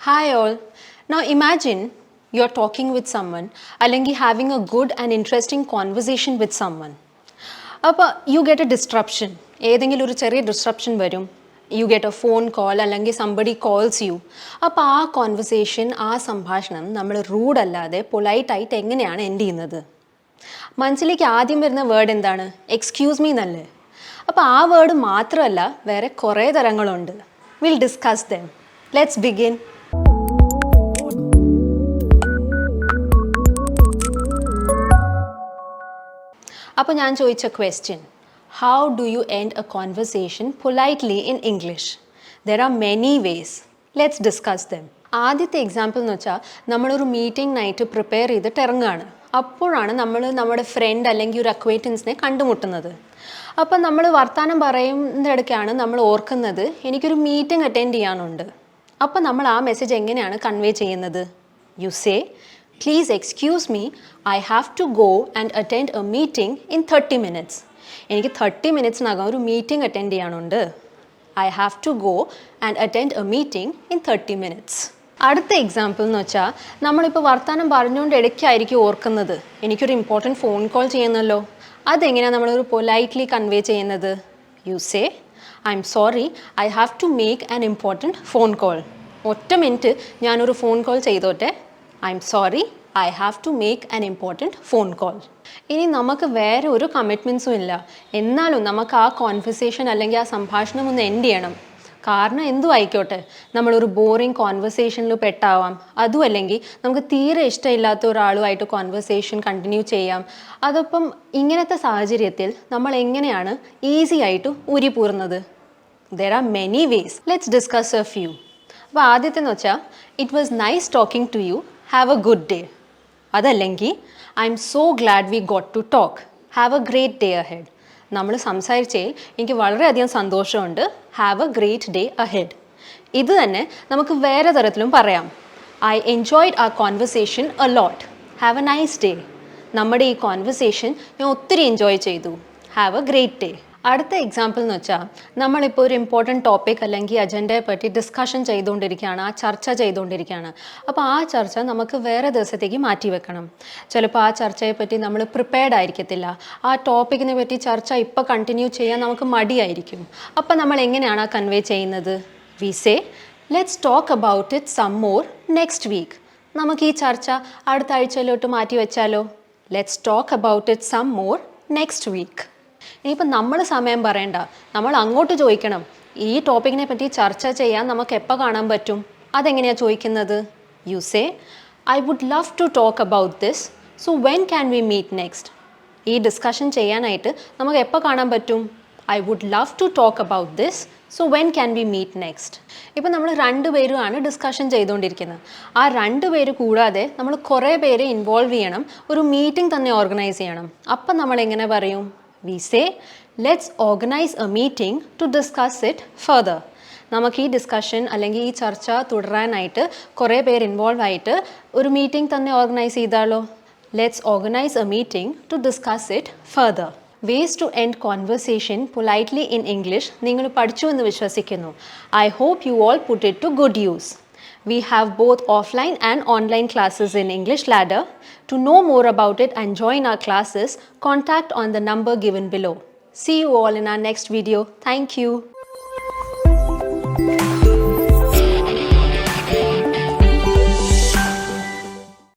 Hi all. Now imagine you're talking with someone അല്ലെങ്കിൽ having a good and interesting conversation with someone. അപ്പോൾ you get a disruption. ഏതെങ്കിലും ഒരു ചെറിയ disruption വരും. You get a phone call അല്ലെങ്കിൽ somebody calls you. അപ്പോൾ ആ conversation, ആ സംഭാഷണം നമ്മൾ റൂഡ് അല്ലാതെ പൊളൈറ്റ് ആയിട്ട് എങ്ങനെയാണ് എൻഡ് ചെയ്യുന്നത്? മനസ്സിലേക്ക് ആദ്യം വരുന്ന വേർഡ് എന്താണ്? എക്സ്ക്യൂസ് മീ എന്നല്ലേ? അപ്പോൾ ആ വേർഡ് മാത്രമല്ല വേറെ കുറേ തരങ്ങളുണ്ട്. Will discuss them. Let's begin. അപ്പോൾ ഞാൻ ചോദിച്ച question, how do you end a conversation politely in English? There are many ways. Let's discuss them. ആദ്യത്തെ എക്സാമ്പിൾ എന്ന് വെച്ചാൽ നമ്മളൊരു മീറ്റിംഗ് നൈറ്റ് പ്രിപ്പയർ ചെയ്തിട്ട് ഇറങ്ങുകയാണ്. അപ്പോഴാണ് നമ്മൾ നമ്മുടെ ഫ്രണ്ട് അല്ലെങ്കിൽ ഒരു അക്വൈറ്റൻസിനെ കണ്ടുമുട്ടുന്നത്. അപ്പം നമ്മൾ വർത്തമാനം പറയുന്നിടയ്ക്കാണ് നമ്മൾ ഓർക്കുന്നത് എനിക്കൊരു മീറ്റിംഗ് അറ്റൻഡ് ചെയ്യാനുണ്ട്. അപ്പം നമ്മൾ ആ മെസ്സേജ് എങ്ങനെയാണ് കൺവേ ചെയ്യുന്നത്? You say, please excuse me, I have to go and attend a meeting in 30 minutes. എനിക്ക് 30 minutesനകം ഒരു മീറ്റിംഗ് അറ്റൻഡ് ചെയ്യാനുണ്ട്. I have to go and attend a meeting in 30 minutes. അടുത്ത എക്സാമ്പിൾ എന്ന് വെച്ചാൽ നമ്മളിപ്പോൾ വർത്തമാനം പറഞ്ഞുകൊണ്ട് ഇടയ്ക്കായിരിക്കും ഓർക്കുന്നത് എനിക്കൊരു ഇമ്പോർട്ടൻറ്റ് ഫോൺ കോൾ ചെയ്യുന്നല്ലോ. അതെങ്ങനെയാണ് നമ്മളൊരു പൊലൈറ്റ്ലി കൺവേ ചെയ്യുന്നത്? You say, I'm sorry, I have to make an important phone call. ഒറ്റ മിനിറ്റ് ഞാനൊരു ഫോൺ കോൾ ചെയ്തോട്ടെ. I'm sorry, I have to make an important phone call. ഇനി നമുക്ക് വേറെ ഒരു കമ്മിറ്റ്മെൻറ്റ്സും ഇല്ല, എന്നാലും നമുക്ക് ആ കോൺവെർസേഷൻ അല്ലെങ്കിൽ ആ സംഭാഷണം ഒന്ന് എൻഡ് ചെയ്യണം. കാരണം എന്തും ആയിക്കോട്ടെ, നമ്മളൊരു ബോറിങ് കോൺവെർസേഷനിൽ പെട്ടാവാം, അതും അല്ലെങ്കിൽ നമുക്ക് തീരെ ഇഷ്ടമില്ലാത്ത ഒരാളുമായിട്ട് കോൺവെർസേഷൻ കണ്ടിന്യൂ ചെയ്യാം. അതപ്പം ഇങ്ങനത്തെ സാഹചര്യത്തിൽ നമ്മൾ എങ്ങനെയാണ് ഈസി ആയിട്ട് ഊരിപ്പോറുന്നത്? There are many ways. Let's discuss a few. അപ്പോൾ ആദ്യത്തെന്ന് വെച്ചാൽ, it was nice talking to you, have a good day. അതല്ലെങ്കിൽ I'm so glad we got to talk, have a great day ahead. നമ്മൾ സംസാരിച്ചതിൽ എനിക്ക് വളരെയധികം സന്തോഷമുണ്ട്, have a great day ahead. ഇത് തന്നെ നമുക്ക് വേറെ തരത്തിലും പറയാം. ഐ എൻജോയ്ഡ് ആ conversation a lot, have a nice day. നമ്മുടെ ഈ കോൺവെർസേഷൻ ഞാൻ ഒത്തിരി എൻജോയ് ചെയ്തു, ഹാവ് എ ഗ്രേറ്റ് ഡേ. അടുത്ത എക്സാമ്പിൾ എന്ന് വെച്ചാൽ നമ്മളിപ്പോൾ ഒരു ഇമ്പോർട്ടൻറ്റ് ടോപ്പിക് അല്ലെങ്കിൽ അജണ്ടയെ പറ്റി ഡിസ്കഷൻ ചെയ്തുകൊണ്ടിരിക്കുകയാണ്, ആ ചർച്ച ചെയ്തുകൊണ്ടിരിക്കുകയാണ്. അപ്പോൾ ആ ചർച്ച നമുക്ക് വേറെ ദിവസത്തേക്ക് മാറ്റി വെക്കണം. ചിലപ്പോൾ ആ ചർച്ചയെ പറ്റി നമ്മൾ പ്രിപ്പയർഡ് ആയിരിക്കത്തില്ല. ആ ടോപ്പിക്കിനെ പറ്റി ചർച്ച ഇപ്പോൾ കണ്ടിന്യൂ ചെയ്യാൻ നമുക്ക് മടിയായിരിക്കും. അപ്പോൾ നമ്മൾ എങ്ങനെയാണ് ആ കൺവേ ചെയ്യുന്നത്? We say, let's talk about it some more next week. നമുക്ക് ഈ ചർച്ച അടുത്ത ആഴ്ചയിലോട്ട് മാറ്റി വെച്ചാലോ? Let's talk about it some more next week. ഇനിയിപ്പോൾ നമ്മൾ സമയം പറയണ്ട, നമ്മൾ അങ്ങോട്ട് ചോദിക്കണം, ഈ ടോപ്പിക്കിനെ പറ്റി ചർച്ച ചെയ്യാൻ നമുക്ക് എപ്പോൾ കാണാൻ പറ്റും? അതെങ്ങനെയാണ് ചോദിക്കുന്നത്? You say, I would love to talk about this, so when can we meet next? ഈ ഡിസ്കഷൻ ചെയ്യാനായിട്ട് നമുക്ക് എപ്പോൾ കാണാൻ പറ്റും? I would love to talk about this, so when can we meet next? ഇപ്പം നമ്മൾ 2 പേരുമാണ് ഡിസ്കഷൻ ചെയ്തുകൊണ്ടിരിക്കുന്നത്. ആ 2 പേര് കൂടാതെ നമ്മൾ കുറേ പേരെ ഇൻവോൾവ് ചെയ്യണം, ഒരു മീറ്റിംഗ് തന്നെ ഓർഗനൈസ് ചെയ്യണം. അപ്പം നമ്മൾ എങ്ങനെ പറയും? We say, let's organize a meeting to discuss it further. നമുക്ക് ഈ ഡിസ്കഷൻ അല്ലെങ്കിൽ ഈ ചർച്ച തുടരാനായിട്ട് കുറേ പേര് ഇൻവോൾവ് ആയിട്ട് ഒരു മീറ്റിംഗ് തന്നെ ഓർഗനൈസ് ചെയ്താലോ? Let's organise a meeting to discuss it further. Ways to end conversation politely in English നിങ്ങൾ പഠിച്ചു എന്ന് വിശ്വസിക്കുന്നു. I hope you all put it to good use. We have both offline and online classes in English Ladder. To know more about it and join our classes, contact on the number given below. See you all in our next video. Thank you.